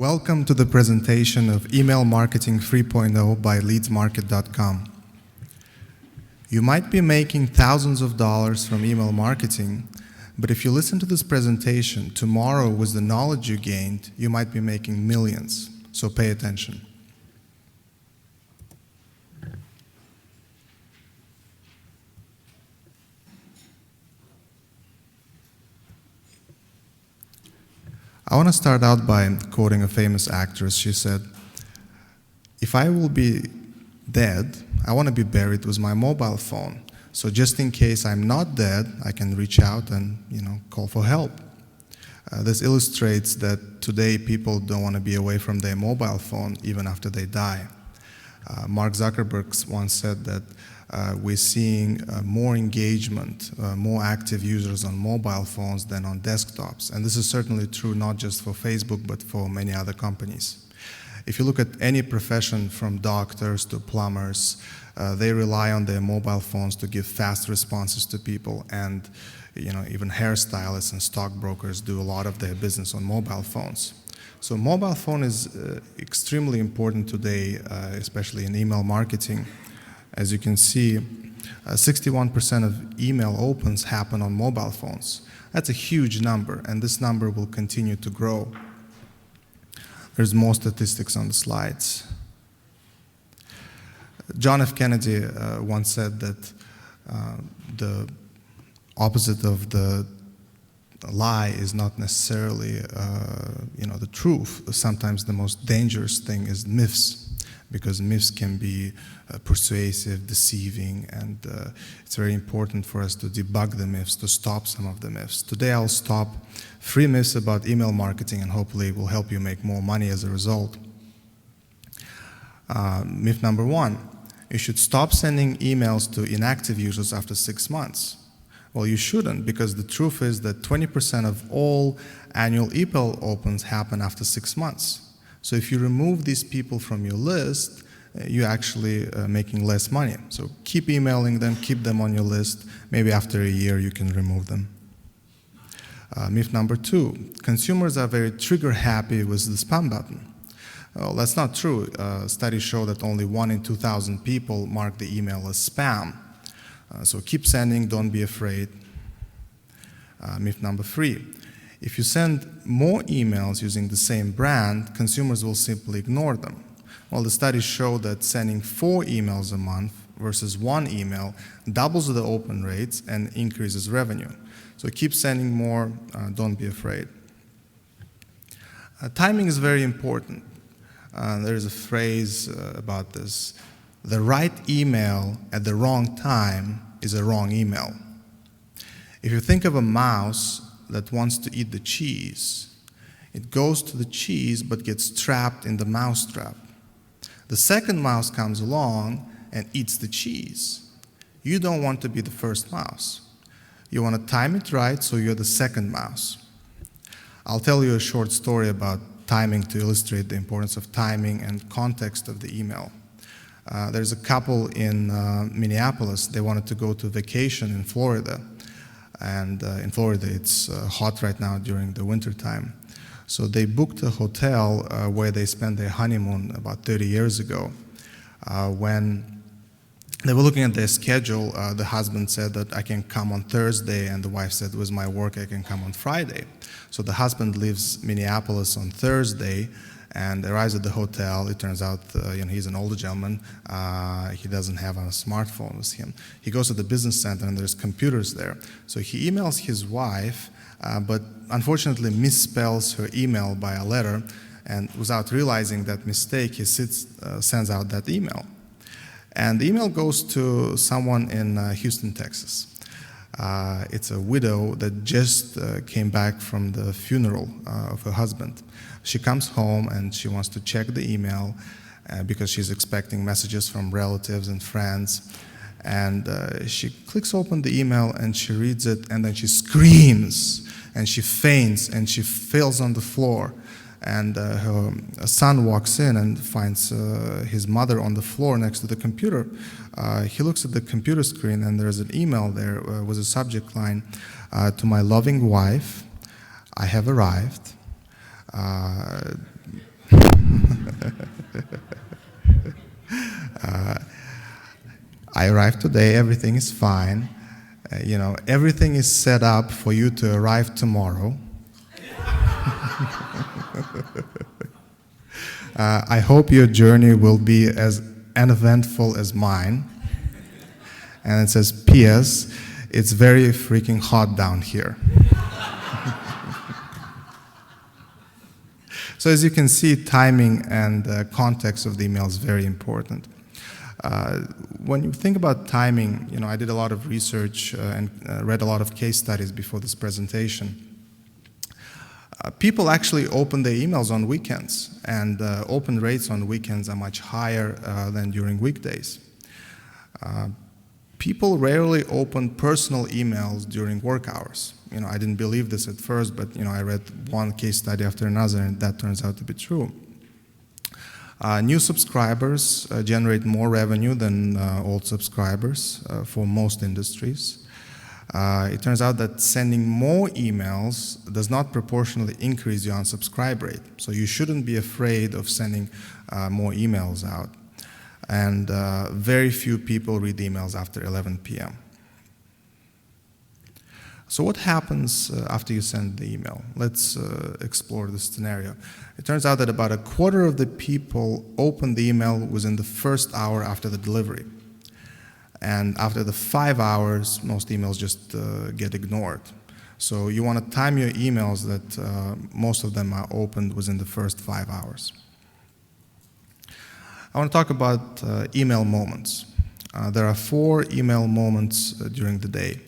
Welcome to the presentation of Email Marketing 3.0 by leadsmarket.com. You might be making thousands of dollars from email marketing, but if you listen to this presentation tomorrow with the knowledge you gained, you might be making millions, so pay attention. I want to start out by quoting a famous actress. She said, "If I will be dead, I want to be buried with my mobile phone. So just in case I'm not dead, I can reach out and call for help." This illustrates that today people don't want to be away from their mobile phone even after they die. Mark Zuckerberg once said that we're seeing more engagement, more active users on mobile phones than on desktops. And this is certainly true not just for Facebook, but for many other companies. If you look at any profession from doctors to plumbers, they rely on their mobile phones to give fast responses to people. And even hairstylists and stockbrokers do a lot of their business on mobile phones. So mobile phone is extremely important today, especially in email marketing. As you can see, 61% of email opens happen on mobile phones. That's a huge number, and this number will continue to grow. There's more statistics on the slides. John F. Kennedy once said that the opposite of the lie is not necessarily the truth. Sometimes the most dangerous thing is myths, because myths can be persuasive, deceiving, and it's very important for us to debug the myths, to stop some of the myths. Today I'll stop 3 myths about email marketing, and hopefully it will help you make more money as a result. Myth number 1, you should stop sending emails to inactive users after 6 months. Well, you shouldn't, because the truth is that 20% of all annual email opens happen after 6 months. So if you remove these people from your list, you're actually making less money. So keep emailing them, keep them on your list. Maybe after a year you can remove them. Myth number 2, consumers are very trigger happy with the spam button. Well, that's not true. Studies show that only 1 in 2,000 people mark the email as spam. So keep sending, don't be afraid. Myth number 3, if you send more emails using the same brand, consumers will simply ignore them. Well, the studies show that sending 4 emails a month versus 1 email doubles the open rates and increases revenue. So keep sending more, don't be afraid. Timing is very important. There is a phrase about this: the right email at the wrong time is a wrong email. If you think of a mouse that wants to eat the cheese, it goes to the cheese but gets trapped in the mouse trap. The second mouse comes along and eats the cheese. You don't want to be the first mouse. You want to time it right so you're the second mouse. I'll tell you a short story about timing to illustrate the importance of timing and context of the email. There's a couple in Minneapolis. They wanted to go to vacation in Florida. And in Florida, it's hot right now during the winter time. So they booked a hotel where they spent their honeymoon about 30 years ago. When they were looking at their schedule, the husband said that I can come on Thursday, and the wife said with my work I can come on Friday. So the husband leaves Minneapolis on Thursday and arrives at the hotel. It turns out he's an older gentleman. He doesn't have a smartphone with him. He goes to the business center and there's computers there. So he emails his wife, but unfortunately misspells her email by a letter, and without realizing that mistake, he sends out that email. And the email goes to someone in Houston, Texas. It's a widow that just came back from the funeral of her husband. She comes home and she wants to check the email because she's expecting messages from relatives and friends. And she clicks open the email and she reads it, and then she screams and she faints and she falls on the floor. And her son walks in and finds his mother on the floor next to the computer. He looks at the computer screen and there's an email there with a subject line, "To my loving wife, I have arrived. I arrived today, everything is fine. Everything is set up for you to arrive tomorrow. I hope your journey will be as uneventful as mine. And it says, P.S., it's very freaking hot down here. So as you can see, timing and context of the email is very important. When you think about timing, I did a lot of research and read a lot of case studies before this presentation. People actually open their emails on weekends, and open rates on weekends are much higher than during weekdays. People rarely open personal emails during work hours. I didn't believe this at first, but I read one case study after another, and that turns out to be true. New subscribers generate more revenue than old subscribers for most industries. It turns out that sending more emails does not proportionally increase your unsubscribe rate. So you shouldn't be afraid of sending more emails out. And very few people read emails after 11 p.m. So what happens after you send the email? Let's explore this scenario. It turns out that about a quarter of the people open the email within the first hour after the delivery. And after the 5 hours, most emails just get ignored. So you want to time your emails that most of them are opened within the first 5 hours. I want to talk about email moments. There are 4 email moments during the day.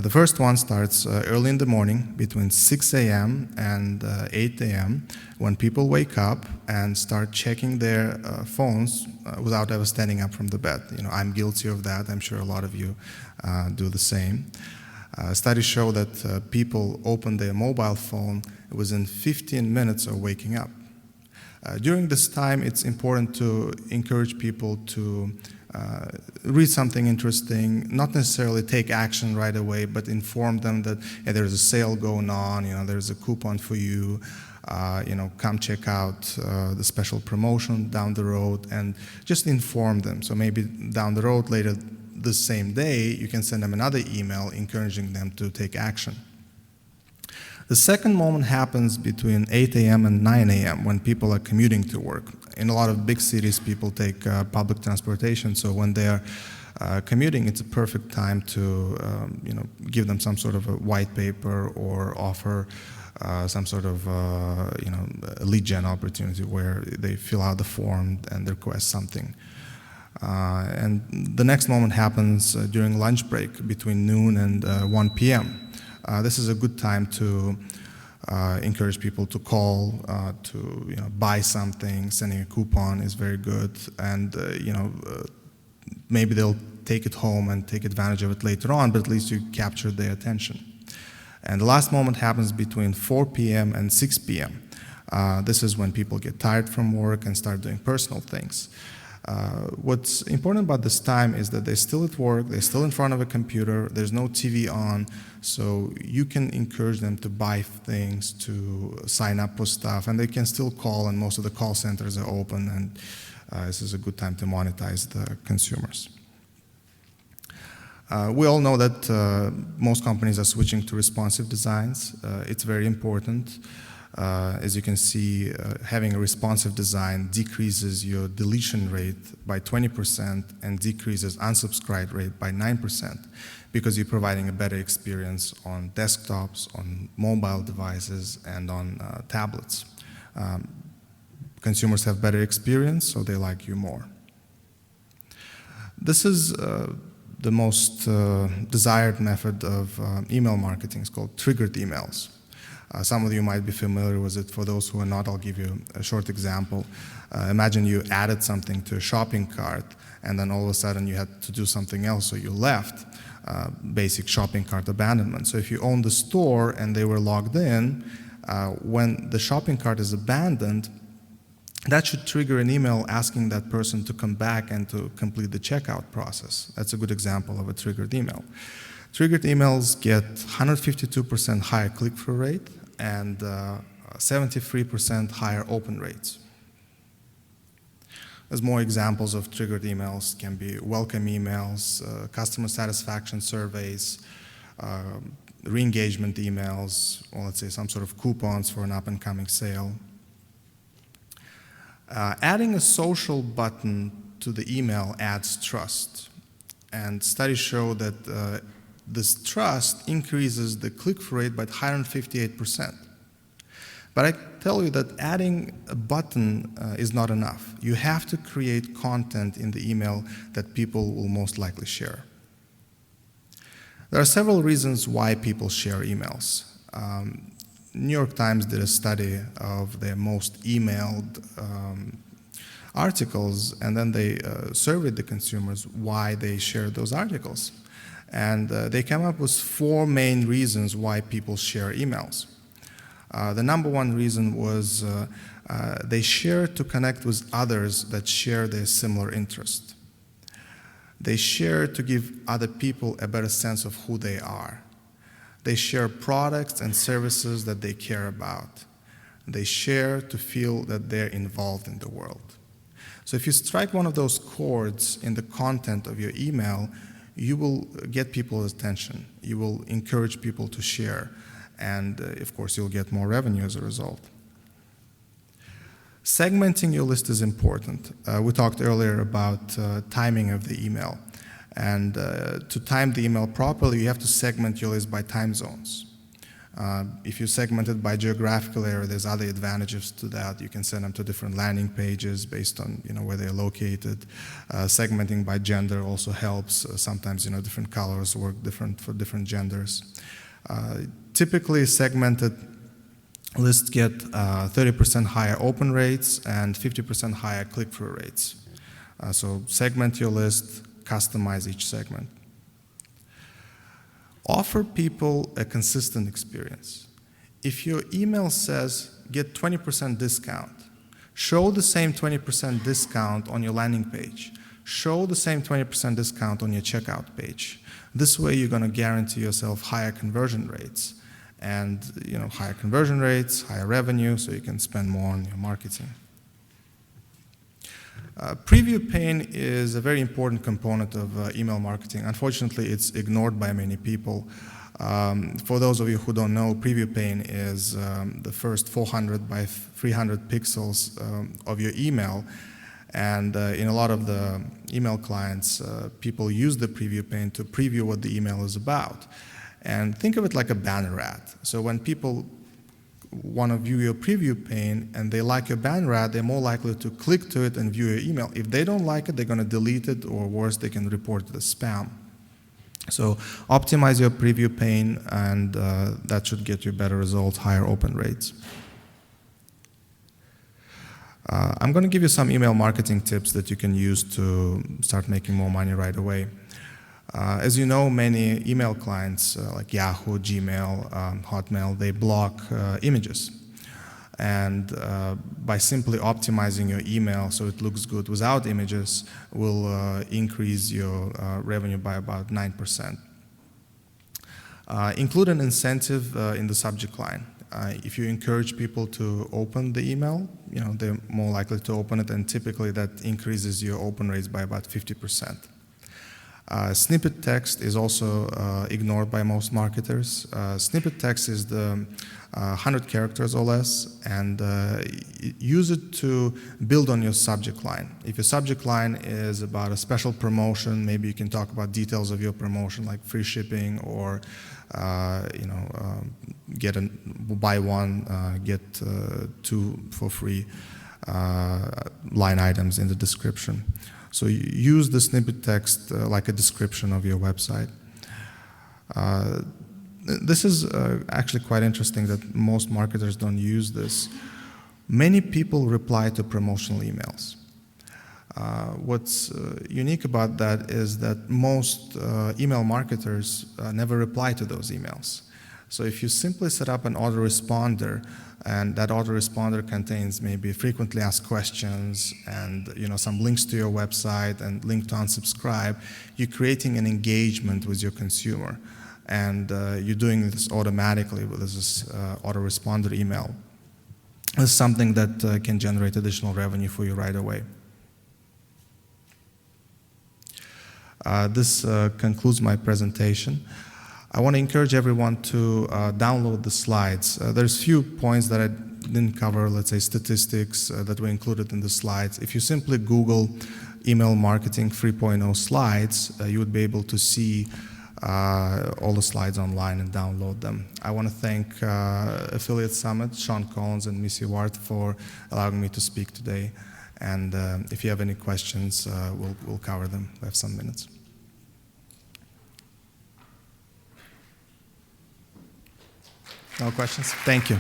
The first one starts early in the morning, between 6 a.m. and 8 a.m., when people wake up and start checking their phones without ever standing up from the bed. I'm guilty of that. I'm sure a lot of you do the same. Studies show that people open their mobile phone within 15 minutes of waking up. During this time, it's important to encourage people to read something interesting, not necessarily take action right away, but inform them that there's a sale going on, there's a coupon for you, come check out the special promotion down the road, and just inform them. So maybe down the road later the same day, you can send them another email encouraging them to take action. The second moment happens between 8 a.m. and 9 a.m. when people are commuting to work. In a lot of big cities, people take public transportation, so when they are commuting, it's a perfect time to give them some sort of a white paper or offer some sort of a lead gen opportunity where they fill out the form and request something. And the next moment happens during lunch break between noon and 1 p.m. This is a good time to encourage people to call, to buy something. Sending a coupon is very good, and maybe they'll take it home and take advantage of it later on, but at least you captured their attention. And the last moment happens between 4 p.m. and 6 p.m. This is when people get tired from work and start doing personal things. What's important about this time is that they're still at work, they're still in front of a computer, there's no TV on, so you can encourage them to buy things, to sign up for stuff, and they can still call, and most of the call centers are open, and this is a good time to monetize the consumers. We all know that most companies are switching to responsive designs. It's very important. As you can see, having a responsive design decreases your deletion rate by 20% and decreases unsubscribe rate by 9% because you're providing a better experience on desktops, on mobile devices, and on tablets. Consumers have better experience, so they like you more. This is the most desired method of email marketing. It's called triggered emails. Some of you might be familiar with it. For those who are not, I'll give you a short example. Imagine you added something to a shopping cart, and then all of a sudden you had to do something else, so you left. Basic shopping cart abandonment. So if you own the store and they were logged in, when the shopping cart is abandoned, that should trigger an email asking that person to come back and to complete the checkout process. That's a good example of a triggered email. Triggered emails get 152% higher click-through rate and 73% higher open rates. There's more examples of triggered emails, can be welcome emails, customer satisfaction surveys, re-engagement emails, or let's say some sort of coupons for an up-and-coming sale. Adding a social button to the email adds trust. And studies show that this trust increases the click-through rate by 158%. But I tell you that adding a button is not enough. You have to create content in the email that people will most likely share. There are several reasons why people share emails. New York Times did a study of their most emailed articles, and then they surveyed the consumers why they shared those articles. And they came up with 4 main reasons why people share emails. The number one reason was they share to connect with others that share their similar interest. They share to give other people a better sense of who they are. They share products and services that they care about. They share to feel that they're involved in the world. So if you strike one of those chords in the content of your email, you will get people's attention. You will encourage people to share. And of course, you'll get more revenue as a result. Segmenting your list is important. We talked earlier about timing of the email. And to time the email properly, you have to segment your list by time zones. If you segment it by geographical area, there's other advantages to that. You can send them to different landing pages based on where they're located. Segmenting by gender also helps. Sometimes different colors work different for different genders. Typically, segmented lists get 30% higher open rates and 50% higher click-through rates. So segment your list, customize each segment. Offer people a consistent experience. If your email says get 20% discount, show the same 20% discount on your landing page. Show the same 20% discount on your checkout page. This way you're going to guarantee yourself higher conversion rates. And higher conversion rates, higher revenue, so you can spend more on your marketing. Preview pane is a very important component of email marketing. Unfortunately, it's ignored by many people. For those of you who don't know, preview pane is the first 400 by 300 pixels of your email. And in a lot of the email clients, people use the preview pane to preview what the email is about. And think of it like a banner ad. So when people want to view your preview pane and they like your banner ad, they're more likely to click to it and view your email. If they don't like it, they're going to delete it, or worse, they can report it as spam. So optimize your preview pane, and that should get you better results, higher open rates. I'm going to give you some email marketing tips that you can use to start making more money right away. As you know, many email clients like Yahoo, Gmail, Hotmail, they block images. And by simply optimizing your email so it looks good without images will increase your revenue by about 9%. Include an incentive in the subject line. If you encourage people to open the email, they're more likely to open it, and typically that increases your open rates by about 50%. Snippet text is also ignored by most marketers. Snippet text is the 100 characters or less, and use it to build on your subject line. If your subject line is about a special promotion, maybe you can talk about details of your promotion, like free shipping or buy one, get 2 for free line items in the description. So you use the snippet text like a description of your website. This is actually quite interesting that most marketers don't use this. Many people reply to promotional emails. What's unique about that is that most email marketers never reply to those emails. So if you simply set up an autoresponder, and that autoresponder contains maybe frequently asked questions and some links to your website and link to unsubscribe, you're creating an engagement with your consumer. And you're doing this automatically with this autoresponder email. This is something that can generate additional revenue for you right away. This concludes my presentation. I want to encourage everyone to download the slides. There's few points that I didn't cover, let's say statistics that were included in the slides. If you simply Google email marketing 3.0 slides, you would be able to see all the slides online and download them. I want to thank Affiliate Summit, Sean Collins and Missy Ward for allowing me to speak today. And if you have any questions, we'll cover them. We have some minutes. No questions? Thank you.